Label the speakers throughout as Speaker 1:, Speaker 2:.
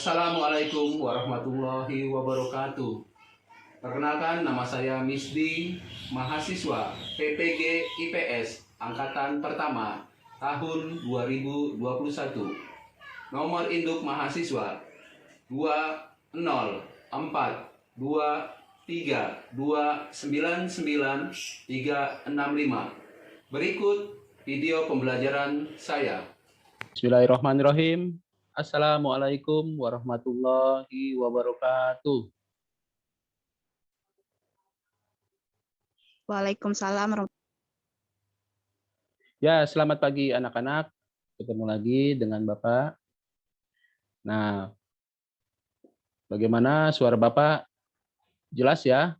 Speaker 1: Assalamualaikum warahmatullahi wabarakatuh. Perkenalkan, nama saya Misdi, mahasiswa PPG IPS Angkatan Pertama tahun 2021. Nomor induk mahasiswa 20422399365. Berikut video pembelajaran saya. Bismillahirrahmanirrahim. Assalamualaikum warahmatullahi wabarakatuh.
Speaker 2: Waalaikumsalam.
Speaker 1: Ya, selamat pagi anak-anak. Ketemu lagi dengan Bapak. Nah, bagaimana suara Bapak? Jelas ya?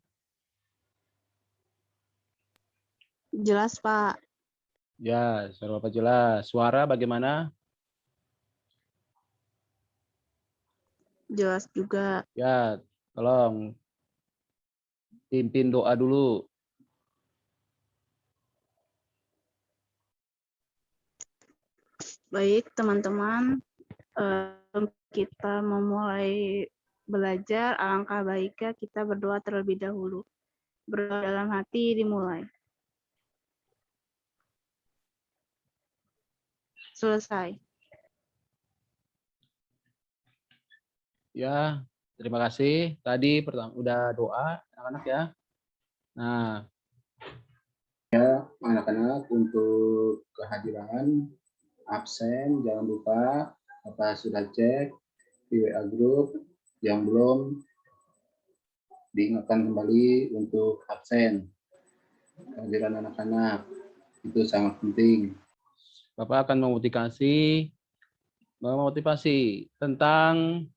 Speaker 2: Jelas, Pak.
Speaker 1: Ya, suara Bapak jelas. Suara bagaimana?
Speaker 2: Jelas juga.
Speaker 1: Ya, tolong pimpin doa dulu.
Speaker 2: Baik, teman-teman. Kita memulai belajar, alangkah baiknya kita berdoa terlebih dahulu. Berdoa dalam hati dimulai. Selesai.
Speaker 1: Ya, terima kasih. Tadi udah doa anak-anak ya. Nah, ya anak-anak untuk kehadiran absen jangan lupa Bapak sudah cek di WA Group, yang belum diingatkan kembali untuk absen. Kehadiran anak-anak itu sangat penting. Bapak akan memotivasi tentang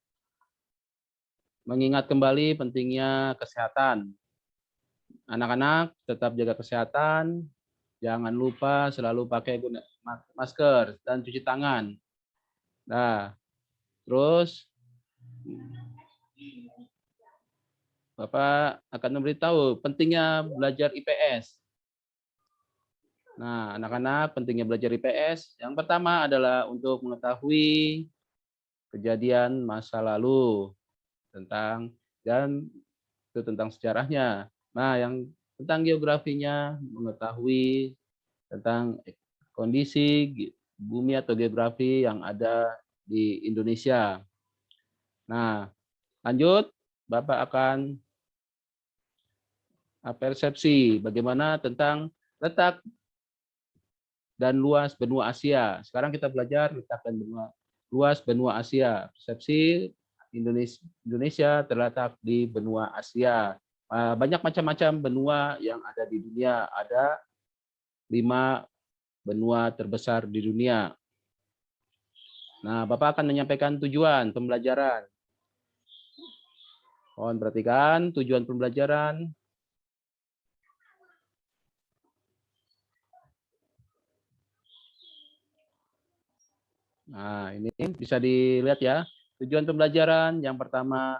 Speaker 1: mengingat kembali pentingnya kesehatan. Anak-anak tetap jaga kesehatan, jangan lupa selalu pakai masker dan cuci tangan. Nah, terus Bapak akan memberitahu pentingnya belajar IPS. Nah, anak-anak pentingnya belajar IPS. Yang pertama adalah untuk mengetahui kejadian masa lalu tentang sejarahnya. Nah, yang tentang geografinya, mengetahui tentang kondisi bumi atau geografi yang ada di Indonesia. Nah, lanjut, Bapak akan persepsi bagaimana tentang letak dan luas benua Asia. Sekarang kita belajar letak dan luas benua Asia. Persepsi Indonesia terletak di benua Asia. Banyak macam-macam benua yang ada di dunia. Ada 5 benua terbesar di dunia. Nah, Bapak akan menyampaikan tujuan pembelajaran. Mohon perhatikan tujuan pembelajaran. Nah, ini bisa dilihat ya. Tujuan pembelajaran yang pertama,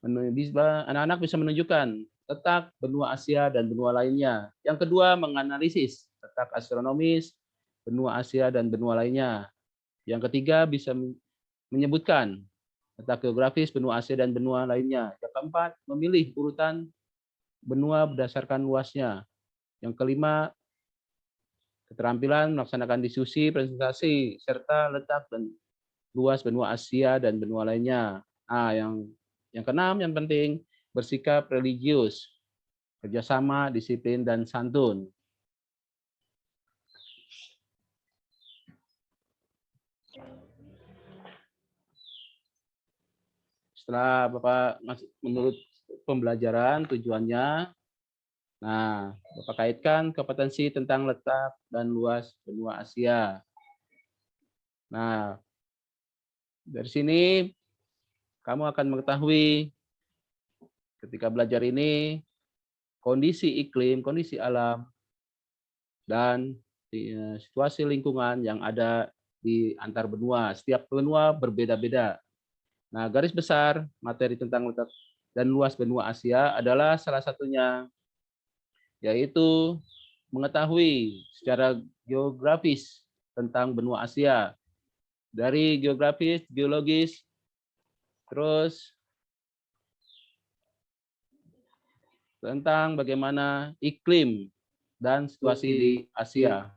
Speaker 1: anak-anak bisa menunjukkan letak benua Asia dan benua lainnya. Yang kedua, menganalisis letak astronomis benua Asia dan benua lainnya. Yang ketiga, bisa menyebutkan letak geografis benua Asia dan benua lainnya. Yang keempat, memilih urutan benua berdasarkan luasnya. Yang kelima, keterampilan melaksanakan diskusi, presentasi, serta letak dan luas benua Asia dan benua lainnya. Nah, yang keenam, yang penting, bersikap religius, kerjasama, disiplin, dan santun. Setelah Bapak menurut pembelajaran tujuannya, nah Bapak kaitkan kompetensi tentang letak dan luas benua Asia. Nah, dari sini kamu akan mengetahui ketika belajar ini kondisi iklim, kondisi alam, dan situasi lingkungan yang ada di antar benua. Setiap benua berbeda-beda. Nah, garis besar materi tentang letak dan luas benua Asia adalah salah satunya, yaitu mengetahui secara geografis tentang benua Asia. Dari geografis, biologis, Terus tentang bagaimana iklim dan situasi di Asia.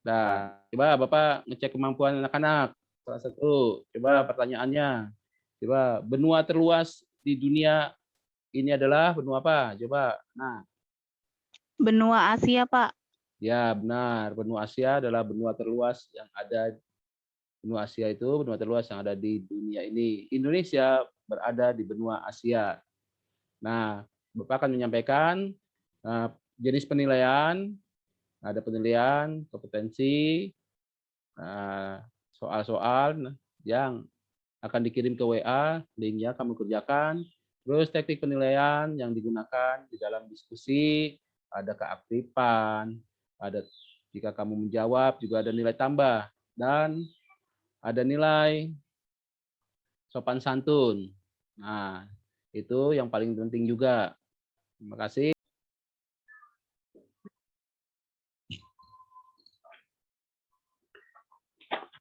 Speaker 1: Nah, coba Bapak ngecek kemampuan anak-anak. Salah satu, coba pertanyaannya. Coba benua terluas di dunia ini adalah benua apa? Coba. Nah,
Speaker 2: Benua Asia, Pak.
Speaker 1: ya benar. Benua Asia adalah benua terluas yang ada. Benua Asia itu benua terluas yang ada di dunia ini. Indonesia berada di benua Asia. Nah, Bapak akan menyampaikan jenis penilaian. Ada penilaian, kompetensi, soal-soal yang akan dikirim ke WA, linknya kamu kerjakan. Terus teknik penilaian yang digunakan di dalam diskusi, ada keaktifan, ada jika kamu menjawab juga ada nilai tambah, dan ada nilai sopan santun. Nah, itu yang paling penting juga. Terima kasih.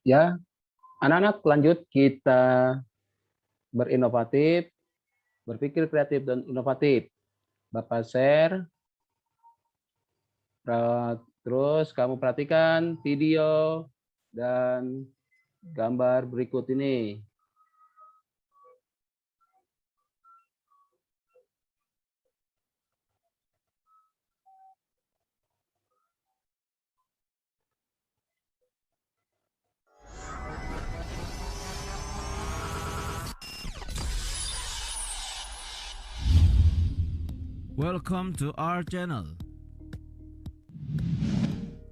Speaker 1: Ya, anak-anak lanjut kita berinovatif, berpikir kreatif dan inovatif. Bapak share, terus kamu perhatikan video dan gambar berikut ini.
Speaker 3: Welcome to our channel.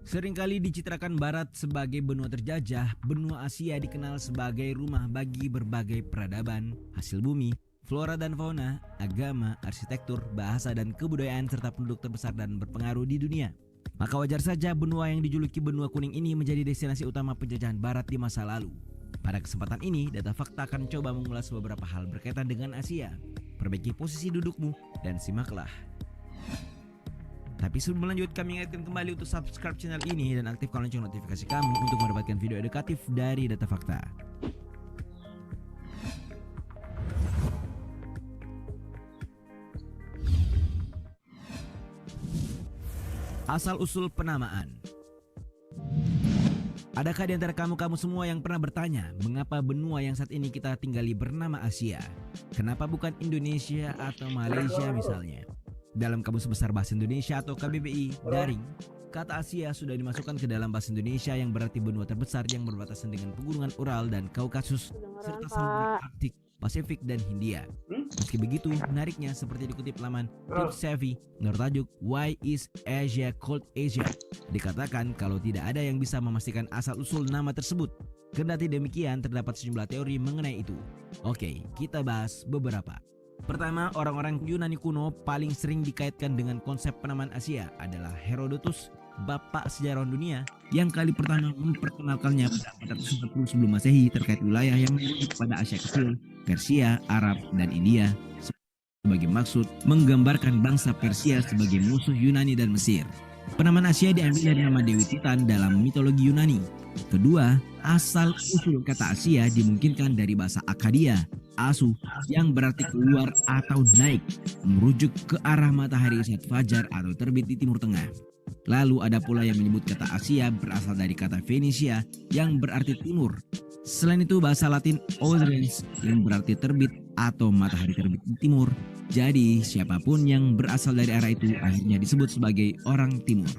Speaker 3: Seringkali dicitrakan Barat sebagai benua terjajah, benua Asia dikenal sebagai rumah bagi berbagai peradaban, hasil bumi, flora dan fauna, agama, arsitektur, bahasa dan kebudayaan serta penduduk terbesar dan berpengaruh di dunia. Maka wajar saja benua yang dijuluki benua kuning ini menjadi destinasi utama penjajahan Barat di masa lalu. Pada kesempatan ini, Data Fakta akan coba mengulas beberapa hal berkaitan dengan Asia. Perbaiki posisi dudukmu dan simaklah. Tapi sebelum lanjut, kami ingatkan kembali untuk subscribe channel ini dan aktifkan lonceng notifikasi kami untuk mendapatkan video edukatif dari Data Fakta. Asal-usul penamaan. Adakah di antara kamu semua yang pernah bertanya, mengapa benua yang saat ini kita tinggali bernama Asia? Kenapa bukan Indonesia atau Malaysia misalnya? Dalam Kamus Besar Bahasa Indonesia atau KBBI Daring, kata Asia sudah dimasukkan ke dalam bahasa Indonesia yang berarti benua terbesar yang berbatasan dengan pegunungan Ural dan Kaukasus, serta samudra Arktik, Pasifik, dan Hindia. Meski begitu, menariknya seperti dikutip laman Tip Savvy, bertajuk Why is Asia Called Asia? Dikatakan kalau tidak ada yang bisa memastikan asal-usul nama tersebut. Kendati demikian, terdapat sejumlah teori mengenai itu. Oke, kita bahas beberapa. Pertama, orang-orang Yunani kuno paling sering dikaitkan dengan konsep penamaan Asia adalah Herodotus, bapak sejarawan dunia, yang kali pertama memperkenalkannya pada 440 sebelum Masehi terkait wilayah yang merujuk pada Asia Kecil, Persia, Arab, dan India, sebagai maksud menggambarkan bangsa Persia sebagai musuh Yunani dan Mesir. Penamaan Asia diambil dari nama Dewi Titan dalam mitologi Yunani. Kedua, asal-usul kata Asia dimungkinkan dari bahasa Akkadia, asu, yang berarti keluar atau naik, merujuk ke arah matahari saat fajar atau terbit di Timur Tengah. Lalu ada pula yang menyebut kata Asia berasal dari kata Fenisia yang berarti timur. Selain itu bahasa Latin Oriens yang berarti terbit atau matahari terbit di timur. Jadi siapapun yang berasal dari arah itu akhirnya disebut sebagai orang timur.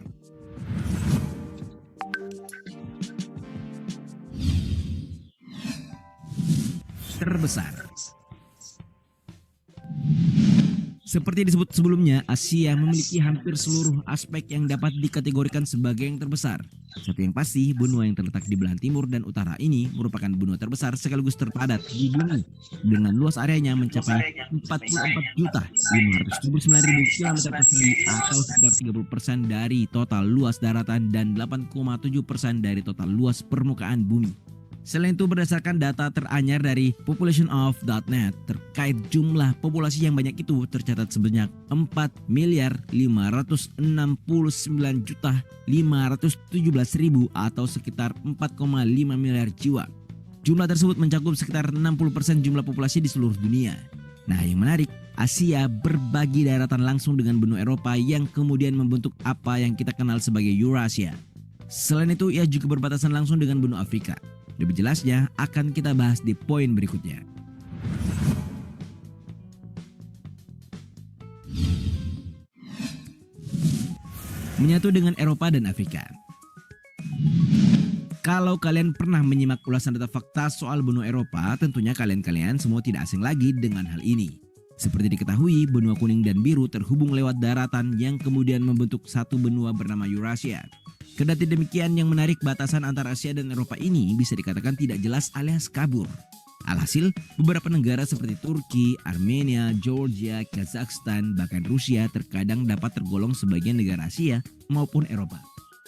Speaker 3: Terbesar. Seperti disebut sebelumnya, Asia memiliki hampir seluruh aspek yang dapat dikategorikan sebagai yang terbesar. Satu yang pasti, benua yang terletak di belahan timur dan utara ini merupakan benua terbesar sekaligus terpadat di bumi, dengan luas areanya mencapai 44.579.000 km persegi atau sekitar 30% dari total luas daratan dan 8,7% dari total luas permukaan bumi. Selain itu, berdasarkan data teranyar dari populationof.net terkait jumlah populasi yang banyak itu tercatat sebanyak 4.569.517.000 atau sekitar 4,5 miliar jiwa. Jumlah tersebut mencakup sekitar 60% jumlah populasi di seluruh dunia. Nah, yang menarik, Asia berbagi daratan langsung dengan benua Eropa yang kemudian membentuk apa yang kita kenal sebagai Eurasia. Selain itu, ia juga berbatasan langsung dengan benua Afrika. Lebih jelasnya akan kita bahas di poin berikutnya. Menyatu dengan Eropa dan Afrika. Kalau kalian pernah menyimak ulasan data fakta soal benua Eropa, tentunya kalian semua tidak asing lagi dengan hal ini. Seperti diketahui, benua kuning dan biru terhubung lewat daratan yang kemudian membentuk satu benua bernama Eurasia. Kendati demikian, yang menarik, batasan antara Asia dan Eropa ini bisa dikatakan tidak jelas alias kabur. Alhasil, beberapa negara seperti Turki, Armenia, Georgia, Kazakhstan, bahkan Rusia terkadang dapat tergolong sebagai negara Asia maupun Eropa.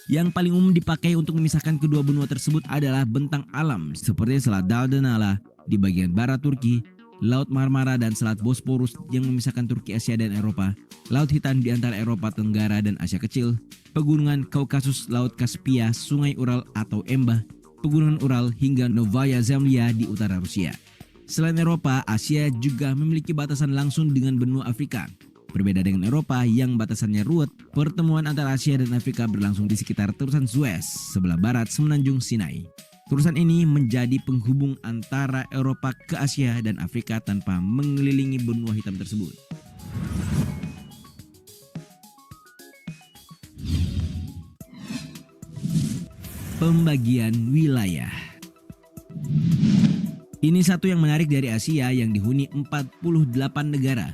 Speaker 3: Yang paling umum dipakai untuk memisahkan kedua benua tersebut adalah bentang alam seperti Selat Dardanella di bagian barat Turki, Laut Marmara dan Selat Bosporus yang memisahkan Turki, Asia dan Eropa, Laut Hitam di antara Eropa Tenggara dan Asia Kecil, Pegunungan Kaukasus, Laut Kaspia, Sungai Ural atau Embah, Pegunungan Ural hingga Novaya Zemlya di utara Rusia. Selain Eropa, Asia juga memiliki batasan langsung dengan benua Afrika. Berbeda dengan Eropa yang batasannya ruwet, pertemuan antara Asia dan Afrika berlangsung di sekitar terusan Suez, sebelah barat semenanjung Sinai. Terusan ini menjadi penghubung antara Eropa ke Asia dan Afrika tanpa mengelilingi benua hitam tersebut. Pembagian wilayah. Ini satu yang menarik dari Asia yang dihuni 48 negara.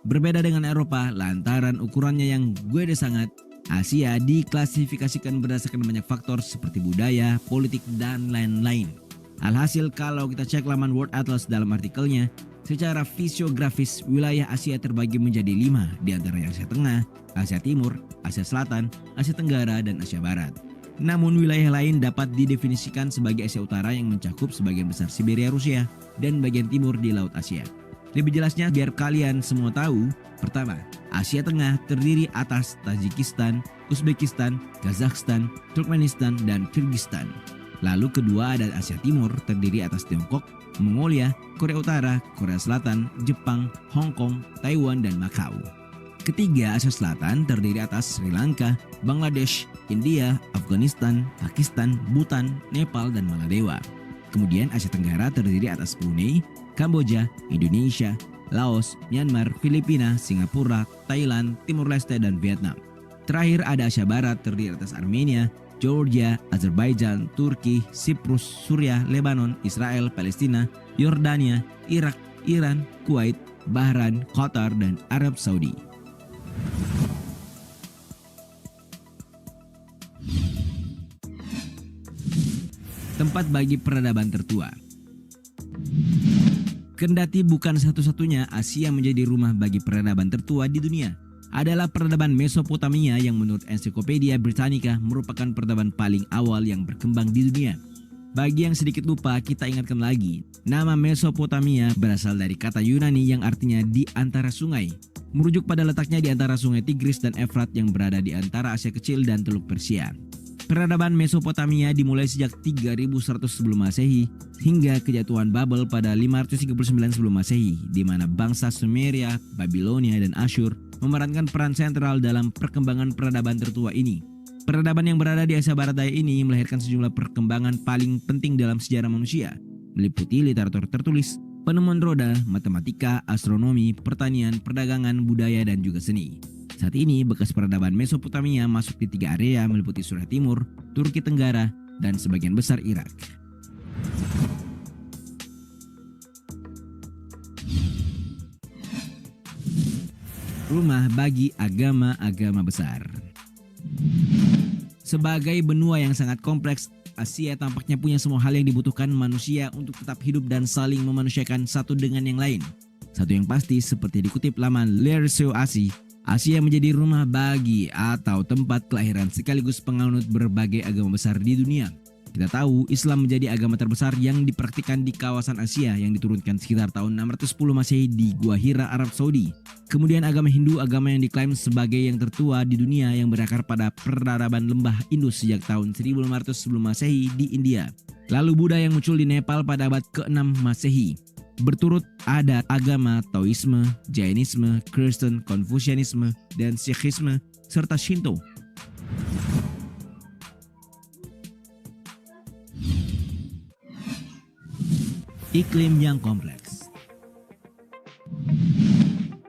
Speaker 3: Berbeda dengan Eropa lantaran ukurannya yang gede sangat, Asia diklasifikasikan berdasarkan banyak faktor seperti budaya, politik, dan lain-lain. Alhasil kalau kita cek laman World Atlas dalam artikelnya, secara fisiografis wilayah Asia terbagi menjadi 5 diantaranya Asia Tengah, Asia Timur, Asia Selatan, Asia Tenggara, dan Asia Barat. Namun wilayah lain dapat didefinisikan sebagai Asia Utara yang mencakup sebagian besar Siberia Rusia dan bagian timur di Laut Asia. Lebih jelasnya biar kalian semua tahu, pertama, Asia Tengah terdiri atas Tajikistan, Uzbekistan, Kazakhstan, Turkmenistan, dan Kyrgyzstan. Lalu kedua ada Asia Timur terdiri atas Tiongkok, Mongolia, Korea Utara, Korea Selatan, Jepang, Hong Kong, Taiwan, dan Macau. Ketiga, Asia Selatan terdiri atas Sri Lanka, Bangladesh, India, Afghanistan, Pakistan, Bhutan, Nepal, dan Maladewa. Kemudian Asia Tenggara terdiri atas Brunei, Kamboja, Indonesia, Laos, Myanmar, Filipina, Singapura, Thailand, Timur Leste, dan Vietnam. Terakhir ada Asia Barat terdiri atas Armenia, Georgia, Azerbaijan, Turki, Siprus, Suriah, Lebanon, Israel, Palestina, Yordania, Irak, Iran, Kuwait, Bahrain, Qatar, dan Arab Saudi. Tempat bagi peradaban tertua. Kendati bukan satu-satunya, Asia menjadi rumah bagi peradaban tertua di dunia. Adalah peradaban Mesopotamia yang menurut Ensiklopedia Britannica merupakan peradaban paling awal yang berkembang di dunia. Bagi yang sedikit lupa, kita ingatkan lagi, nama Mesopotamia berasal dari kata Yunani yang artinya di antara sungai, merujuk pada letaknya di antara sungai Tigris dan Efrat yang berada di antara Asia Kecil dan Teluk Persia. Peradaban Mesopotamia dimulai sejak 3100 sebelum Masehi hingga kejatuhan Babel pada 539 sebelum Masehi, di mana bangsa Sumeria, Babilonia, dan Asyur memerankan peran sentral dalam perkembangan peradaban tertua ini. Peradaban yang berada di Asia Barat Daya ini melahirkan sejumlah perkembangan paling penting dalam sejarah manusia, meliputi literatur tertulis, penemuan roda, matematika, astronomi, pertanian, perdagangan, budaya, dan juga seni. Saat ini, bekas peradaban Mesopotamia masuk di 3 area meliputi Suriah Timur, Turki Tenggara, dan sebagian besar Irak. Rumah bagi agama-agama besar. Sebagai benua yang sangat kompleks, Asia tampaknya punya semua hal yang dibutuhkan manusia untuk tetap hidup dan saling memanusiakan satu dengan yang lain. Satu yang pasti, seperti dikutip laman Lerseo Asi, Asia menjadi rumah bagi atau tempat kelahiran sekaligus penganut berbagai agama besar di dunia. Kita tahu Islam menjadi agama terbesar yang dipraktikkan di kawasan Asia yang diturunkan sekitar tahun 610 Masehi di Gua Hira, Arab Saudi. Kemudian agama Hindu, agama yang diklaim sebagai yang tertua di dunia yang berakar pada peradaban lembah Indus sejak tahun 1500 sebelum Masehi di India. Lalu Buddha yang muncul di Nepal pada abad ke-6 Masehi. Berturut ada agama Taoisme, Jainisme, Kristen, Konfusianisme, dan Sikhisme, serta Shinto. Iklim yang kompleks.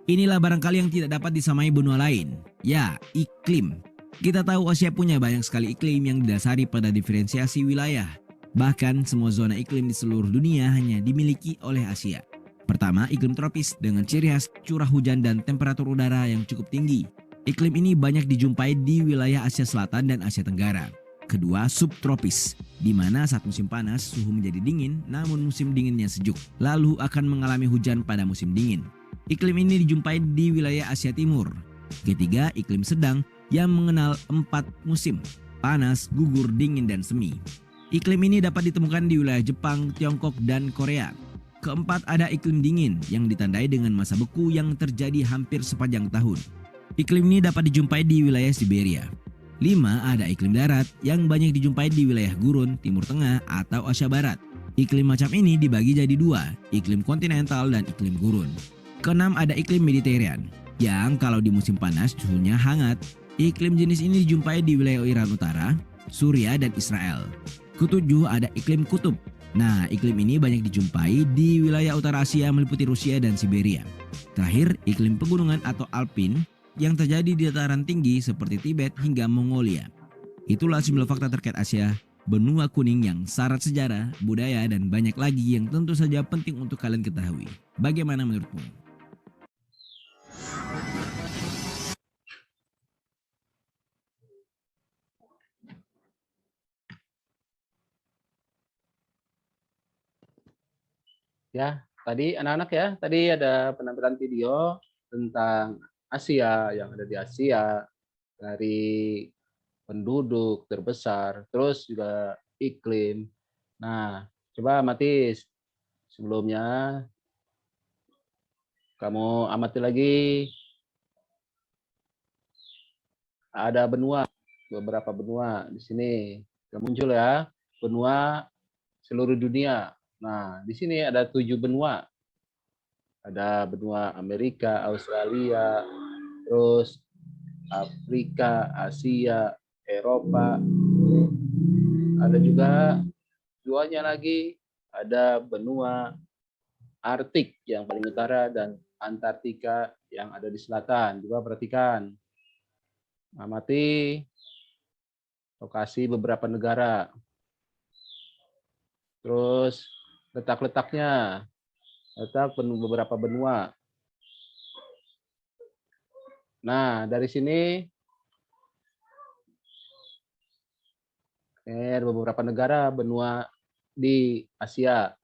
Speaker 3: Inilah barangkali yang tidak dapat disamai benua lain. Ya, iklim. Kita tahu Asia punya banyak sekali iklim yang didasari pada diferensiasi wilayah. Bahkan semua zona iklim di seluruh dunia hanya dimiliki oleh Asia. Pertama, iklim tropis dengan ciri khas curah hujan dan temperatur udara yang cukup tinggi. Iklim ini banyak dijumpai di wilayah Asia Selatan dan Asia Tenggara. Kedua, subtropis, di mana saat musim panas suhu menjadi dingin namun musim dinginnya sejuk, lalu akan mengalami hujan pada musim dingin. Iklim ini dijumpai di wilayah Asia Timur. Ketiga, iklim sedang yang mengenal 4 musim, panas, gugur, dingin, dan semi. Iklim ini dapat ditemukan di wilayah Jepang, Tiongkok, dan Korea. Keempat, ada iklim dingin yang ditandai dengan masa beku yang terjadi hampir sepanjang tahun. Iklim ini dapat dijumpai di wilayah Siberia. 5. Ada iklim darat yang banyak dijumpai di wilayah gurun, Timur Tengah, atau Asia Barat. Iklim macam ini dibagi jadi 2, iklim kontinental dan iklim gurun. Keenam, ada iklim Mediterranean, yang kalau di musim panas suhunya hangat. Iklim jenis ini dijumpai di wilayah Iran Utara, Suriah, dan Israel. Ketujuh, ada iklim kutub. Nah, iklim ini banyak dijumpai di wilayah utara Asia meliputi Rusia dan Siberia. Terakhir, iklim pegunungan atau alpin yang terjadi di dataran tinggi seperti Tibet hingga Mongolia. Itulah 9 fakta terkait Asia, benua kuning yang syarat sejarah, budaya, dan banyak lagi yang tentu saja penting untuk kalian ketahui. Bagaimana menurutmu?
Speaker 1: Ya, tadi anak-anak ya, tadi ada penampilan video tentang Asia, yang ada di Asia, dari penduduk terbesar, terus juga iklim. Nah, coba Matis, sebelumnya kamu amati lagi, ada benua, beberapa benua di sini yang muncul ya, benua seluruh dunia. Nah, di sini ada 7 benua. Ada benua Amerika, Australia, terus Afrika, Asia, Eropa. Ada juga duanya lagi, ada benua Arktik yang paling utara dan Antartika yang ada di selatan. Juga perhatikan, amati lokasi beberapa negara. Terus letak-letaknya, letak beberapa benua. Nah, dari sini ada beberapa negara benua di Asia.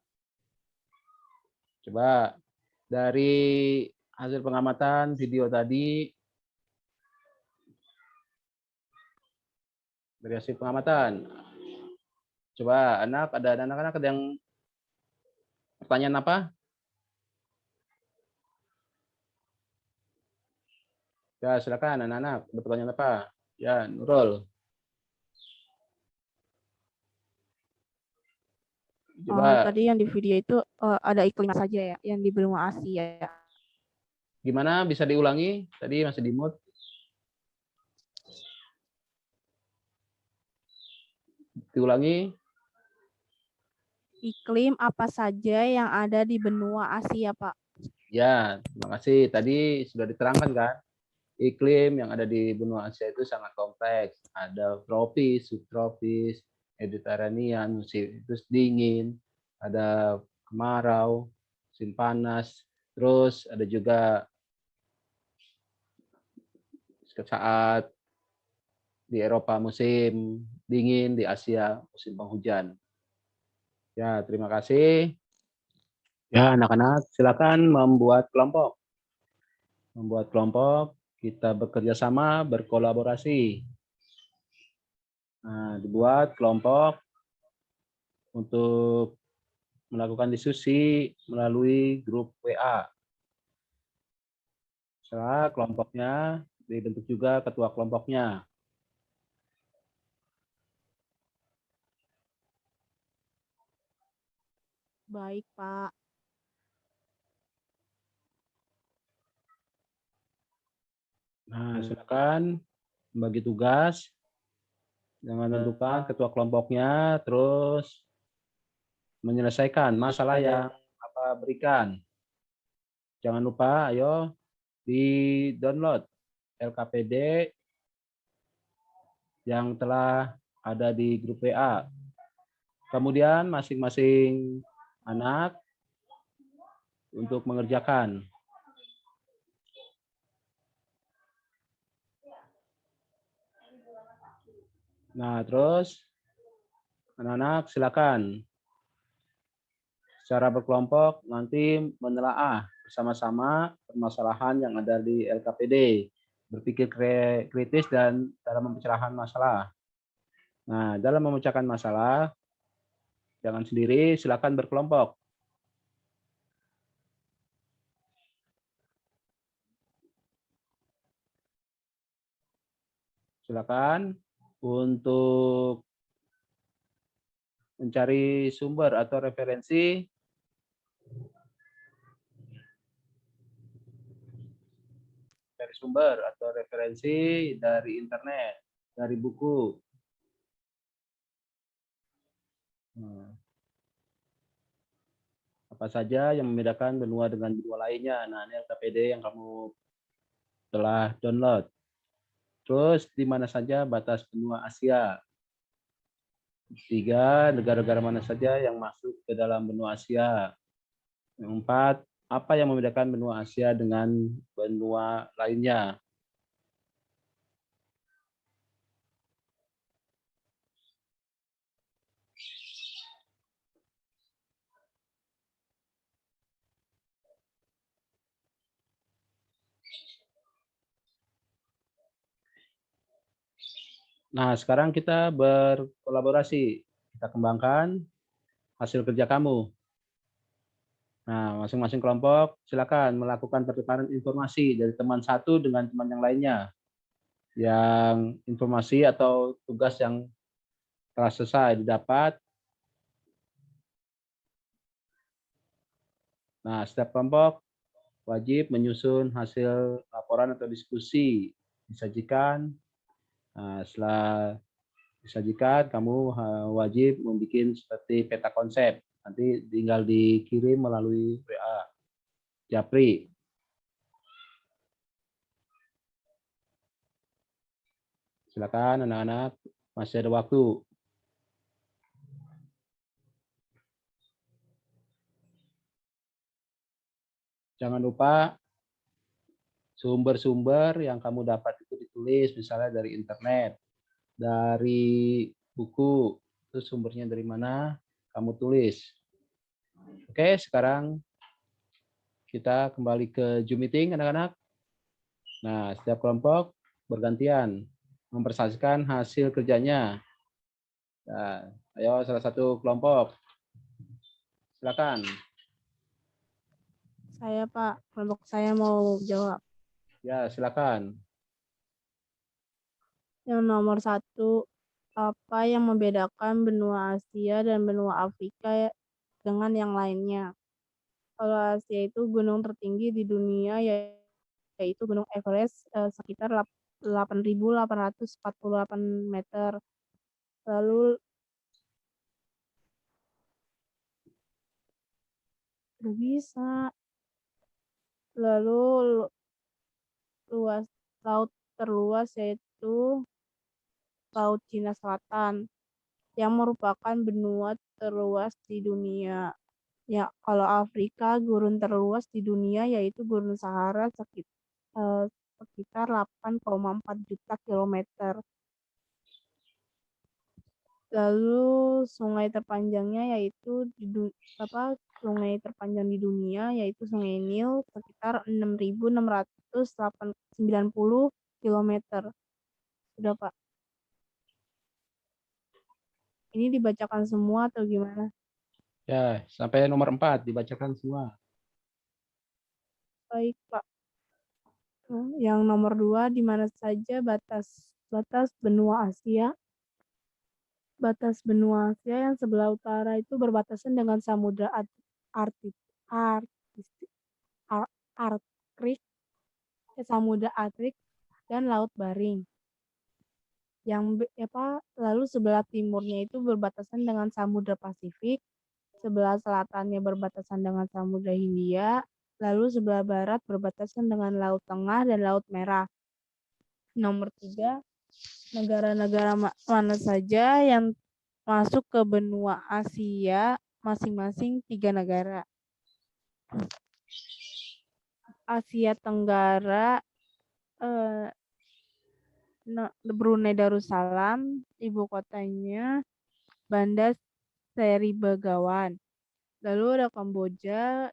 Speaker 1: Coba dari hasil pengamatan video tadi, dari hasil pengamatan, coba ada anak-anak yang pertanyaan apa? Ya, silakan anak-anak, ada pertanyaan apa? Ya, Nurul. Coba.
Speaker 2: Tadi yang di video itu ada iklim saja ya, yang di benua Asia.
Speaker 1: Gimana, bisa diulangi? Tadi masih di mute. Diulangi.
Speaker 2: Iklim apa saja yang ada di benua Asia, Pak?
Speaker 1: Ya, terima kasih. Tadi sudah diterangkan kan? Iklim yang ada di benua Asia itu sangat kompleks. Ada tropis, subtropis, Mediterranean, musim terus dingin, ada kemarau, musim panas, terus ada juga saat di Eropa musim dingin, di Asia musim penghujan. Ya, terima kasih. Ya, anak-anak, silakan membuat kelompok. Membuat kelompok, kita bekerja sama, berkolaborasi. Nah, dibuat kelompok untuk melakukan diskusi melalui grup WA. Setelah kelompoknya dibentuk juga ketua kelompoknya.
Speaker 4: Baik, Pak.
Speaker 1: Nah, silakan membagi tugas dengan menentukan ketua kelompoknya, terus menyelesaikan masalah yang berikan. Jangan lupa, ayo di-download LKPD yang telah ada di grup WA. Kemudian masing-masing anak untuk mengerjakan. Nah, terus anak-anak silakan secara berkelompok nanti menelaah bersama-sama permasalahan yang ada di LKPD, berpikir kritis dan dalam memecahkan masalah. Nah, dalam memecahkan masalah, jangan sendiri, silakan berkelompok. Silakan untuk mencari sumber atau referensi dari internet, dari buku. Apa saja yang membedakan benua dengan benua lainnya? Nah, ini LKPD yang kamu telah download. Terus di mana saja batas benua Asia? 3, negara-negara mana saja yang masuk ke dalam benua Asia? Yang 4, apa yang membedakan benua Asia dengan benua lainnya? Nah, sekarang kita berkolaborasi. Kita kembangkan hasil kerja kamu. Nah, masing-masing kelompok silakan melakukan pertukaran informasi dari teman satu dengan teman yang lainnya. Yang informasi atau tugas yang telah selesai didapat. Nah, setiap kelompok wajib menyusun hasil laporan atau diskusi disajikan. Nah, setelah disajikan, kamu wajib membuat seperti peta konsep. Nanti tinggal dikirim melalui WA, Japri. Silakan anak-anak, masih ada waktu. Jangan lupa sumber-sumber yang kamu dapat itu ditulis, misalnya dari internet, dari buku, itu sumbernya dari mana, kamu tulis. Oke, sekarang kita kembali ke Zoom meeting, anak-anak. Nah, setiap kelompok bergantian mempresentasikan hasil kerjanya. Nah, ayo salah satu kelompok. Silakan.
Speaker 4: Saya, Pak. Kelompok saya mau jawab.
Speaker 1: Ya, silakan.
Speaker 4: Yang nomor 1, apa yang membedakan benua Asia dan benua Afrika dengan yang lainnya? Kalau Asia itu gunung tertinggi di dunia yaitu Gunung Everest sekitar 8.848 meter. Lalu udah bisa. Lalu luas laut terluas yaitu Laut Cina Selatan yang merupakan benua terluas di dunia. Ya, kalau Afrika gurun terluas di dunia yaitu Gurun Sahara sekitar 8,4 juta kilometer. Lalu sungai terpanjangnya yaitu sungai terpanjang di dunia yaitu Sungai Nil sekitar 6.690 kilometer. Sudah, Pak. Ini dibacakan semua atau gimana?
Speaker 1: Ya, sampai nomor 4 dibacakan semua.
Speaker 4: Baik, Pak. Yang nomor 2, di mana saja batas benua Asia? Batas benua Asia yang sebelah utara itu berbatasan dengan Samudra Arktik, Arktik, Arktik, Samudra Arktik dan Laut Baring. Lalu sebelah timurnya itu berbatasan dengan Samudra Pasifik, sebelah selatannya berbatasan dengan Samudra Hindia, lalu sebelah barat berbatasan dengan Laut Tengah dan Laut Merah. Nomor 3, negara-negara mana saja yang masuk ke benua Asia, masing-masing 3 negara. Asia Tenggara, Brunei Darussalam, ibu kotanya Bandar Seri Begawan. Lalu ada Kamboja,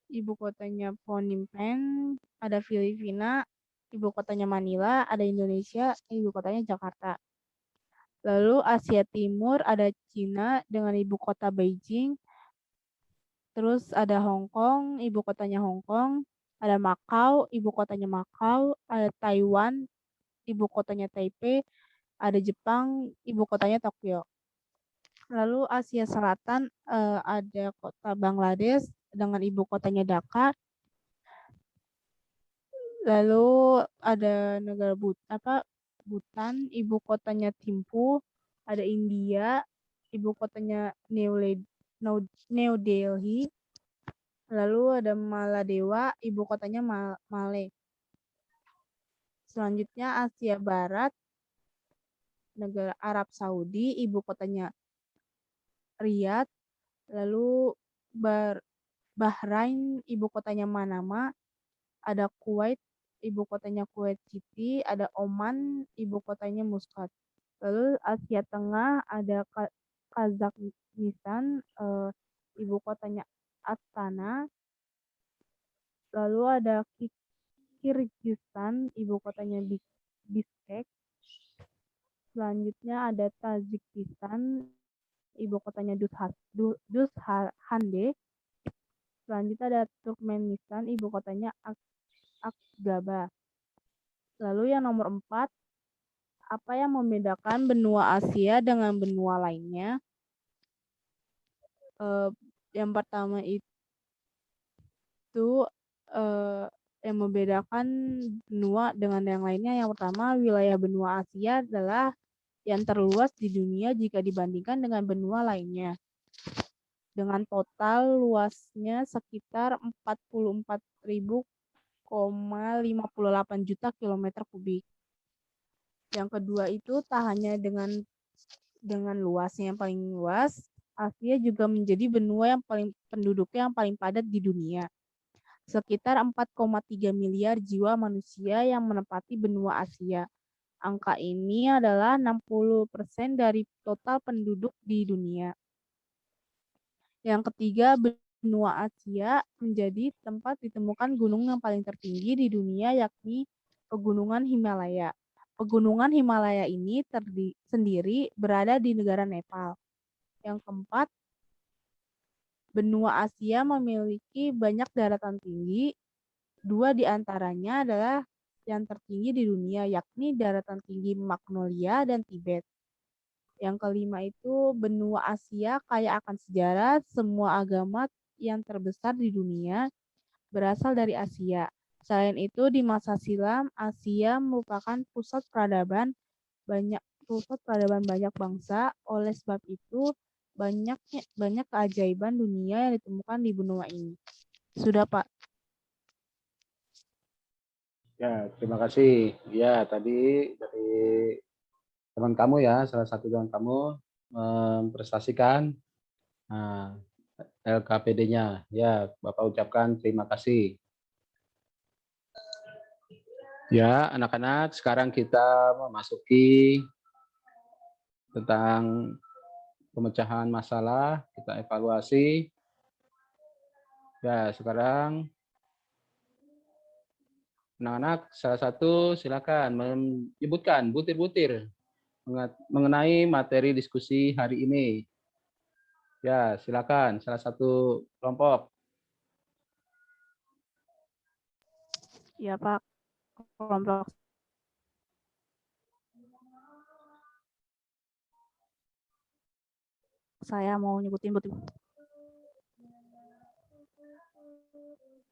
Speaker 4: ibu kotanya Phnom Penh, ada Filipina, ibu kotanya Manila, ada Indonesia, ibu kotanya Jakarta. Lalu Asia Timur ada Cina dengan ibu kota Beijing. Terus ada Hong Kong, ibu kotanya Hong Kong. Ada Macau, ibu kotanya Macau. Ada Taiwan, ibu kotanya Taipei. Ada Jepang, ibu kotanya Tokyo. Lalu Asia Selatan ada kota Bangladesh dengan ibu kotanya Dhaka. Lalu ada negara Bhutan, ibu kotanya Thimphu. Ada India, ibu kotanya New Delhi. Lalu ada Maladewa, ibu kotanya Malé. Selanjutnya Asia Barat, negara Arab Saudi, ibu kotanya Riyadh. Lalu Bahrain, ibu kotanya Manama. Ada Kuwait, ibu kotanya Kuwait City. Ada Oman, ibu kotanya Muscat. Lalu Asia Tengah ada Kazakhstan, ibu kotanya Astana. Lalu ada Kyrgyzstan, ibu kotanya Bishkek. Selanjutnya ada Tajikistan, ibu kotanya Dushanbe. Selanjutnya ada Turkmenistan, ibu kotanya Akgaba. Lalu yang nomor 4, apa yang membedakan benua Asia dengan benua lainnya? Yang pertama itu yang membedakan benua dengan yang lainnya. Yang pertama, wilayah benua Asia adalah yang terluas di dunia jika dibandingkan dengan benua lainnya, dengan total luasnya sekitar 44.058 juta kilometer kubik. Yang kedua itu tak hanya dengan luasnya yang paling luas, Asia juga menjadi benua yang penduduknya yang paling padat di dunia. Sekitar 4,3 miliar jiwa manusia yang menempati benua Asia. Angka ini adalah 60% dari total penduduk di dunia. Yang ketiga, benua Asia menjadi tempat ditemukan gunung yang paling tertinggi di dunia, yakni Pegunungan Himalaya. Pegunungan Himalaya ini sendiri berada di negara Nepal. Yang keempat, benua Asia memiliki banyak daratan tinggi. 2 di antaranya adalah yang tertinggi di dunia, yakni daratan tinggi Magnolia dan Tibet. Yang kelima itu benua Asia kaya akan sejarah. Semua agama yang terbesar di dunia berasal dari Asia. Selain itu, di masa silam, Asia merupakan pusat peradaban banyak bangsa. Oleh sebab itu, banyak keajaiban dunia yang ditemukan di benua ini. Sudah, Pak.
Speaker 1: Ya, terima kasih. Ya, tadi dari teman kamu ya, salah satu teman kamu memprestasikan LKPD-nya. Ya, Bapak ucapkan terima kasih. Ya, anak-anak, sekarang kita memasuki tentang pemecahan masalah, kita evaluasi. Ya, sekarang anak-anak salah satu silakan menyebutkan butir-butir mengenai materi diskusi hari ini. Ya, silakan salah satu kelompok.
Speaker 4: Ya Pak, kelompok saya mau nyebutin butir.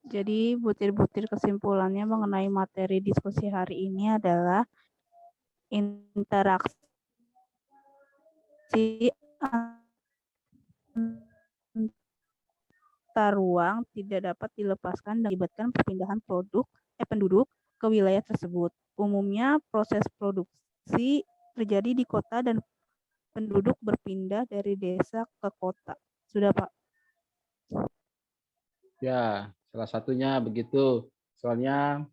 Speaker 4: Jadi butir-butir kesimpulannya mengenai materi diskusi hari ini adalah interaksi antar ruang tidak dapat dilepaskan dan melibatkan perpindahan penduduk ke wilayah tersebut. Umumnya proses produksi terjadi di kota dan penduduk berpindah dari desa ke kota. Sudah Pak.
Speaker 1: Ya, salah satunya begitu. Soalnya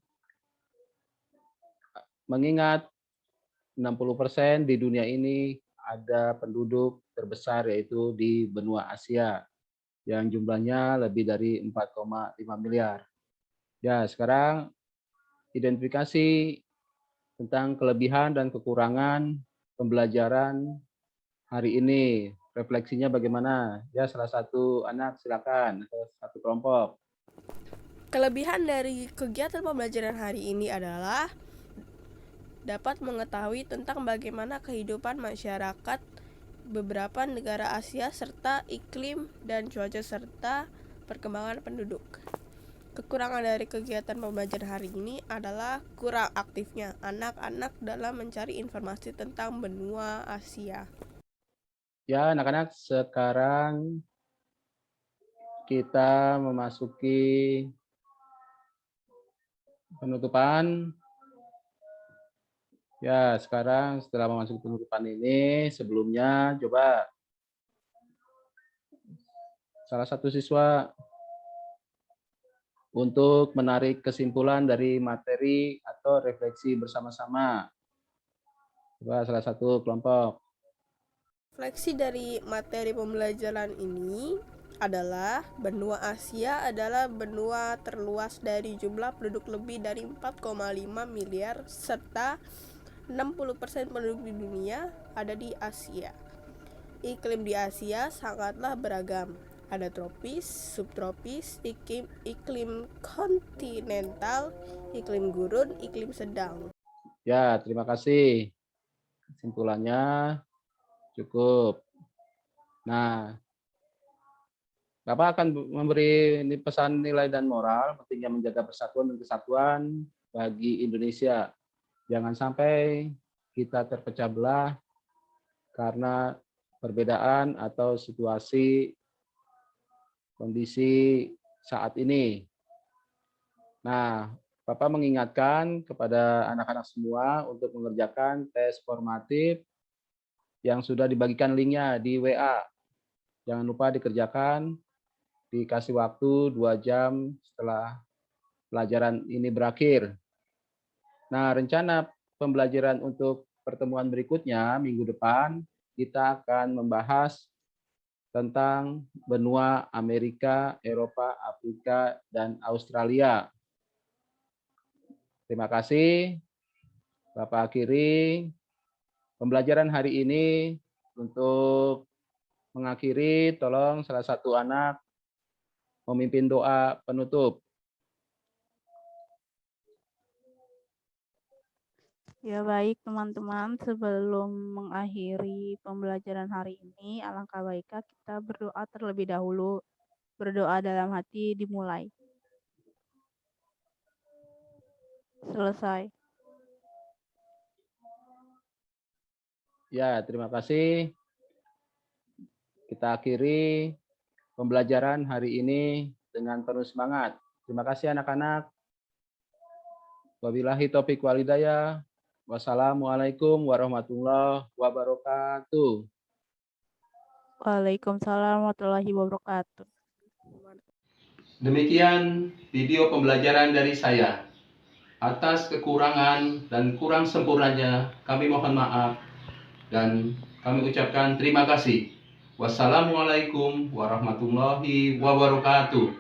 Speaker 1: mengingat 60% di dunia ini ada penduduk terbesar yaitu di benua Asia yang jumlahnya lebih dari 4,5 miliar. Ya, sekarang identifikasi tentang kelebihan dan kekurangan pembelajaran hari ini. Refleksinya bagaimana? Ya, salah satu anak silakan, atau satu kelompok.
Speaker 5: Kelebihan dari kegiatan pembelajaran hari ini adalah dapat mengetahui tentang bagaimana kehidupan masyarakat beberapa negara Asia serta iklim dan cuaca serta perkembangan penduduk. Kekurangan dari kegiatan pembelajaran hari ini adalah kurang aktifnya anak-anak dalam mencari informasi tentang benua Asia.
Speaker 1: Ya, anak-anak, sekarang kita memasuki penutupan. Ya, sekarang setelah memasuki penutupan ini, sebelumnya coba salah satu siswa untuk menarik kesimpulan dari materi atau refleksi bersama-sama. Coba salah satu kelompok.
Speaker 5: Refleksi dari materi pembelajaran ini adalah benua Asia adalah benua terluas dari jumlah penduduk lebih dari 4,5 miliar serta 60% penduduk di dunia ada di Asia. Iklim di Asia sangatlah beragam. Ada tropis, subtropis, iklim kontinental, iklim gurun, iklim sedang.
Speaker 1: Ya, terima kasih. Kesimpulannya cukup. Nah, Bapak akan memberi pesan nilai dan moral pentingnya menjaga persatuan dan kesatuan bagi Indonesia. Jangan sampai kita terpecah belah karena perbedaan atau situasi kondisi saat ini. Nah, Bapak mengingatkan kepada anak-anak semua untuk mengerjakan tes formatif yang sudah dibagikan linknya di WA. Jangan lupa dikerjakan, dikasih waktu 2 jam setelah pelajaran ini berakhir. Nah, rencana pembelajaran untuk pertemuan berikutnya minggu depan, kita akan membahas tentang benua Amerika, Eropa, Afrika, dan Australia. Terima kasih. Bapak akhiri pembelajaran hari ini. Untuk mengakhiri, tolong salah satu anak memimpin doa penutup.
Speaker 4: Ya baik teman-teman, sebelum mengakhiri pembelajaran hari ini, alangkah baiknya kita berdoa terlebih dahulu. Berdoa dalam hati dimulai. Selesai.
Speaker 1: Ya, terima kasih. Kita akhiri pembelajaran hari ini dengan penuh semangat. Terima kasih anak-anak. Wabillahi taufiq wal hidayah. Wassalamualaikum warahmatullahi wabarakatuh.
Speaker 4: Waalaikumsalam warahmatullahi wabarakatuh.
Speaker 1: Demikian video pembelajaran dari saya. Atas kekurangan dan kurang sempurnanya kami mohon maaf dan kami ucapkan terima kasih. Wassalamualaikum warahmatullahi wabarakatuh.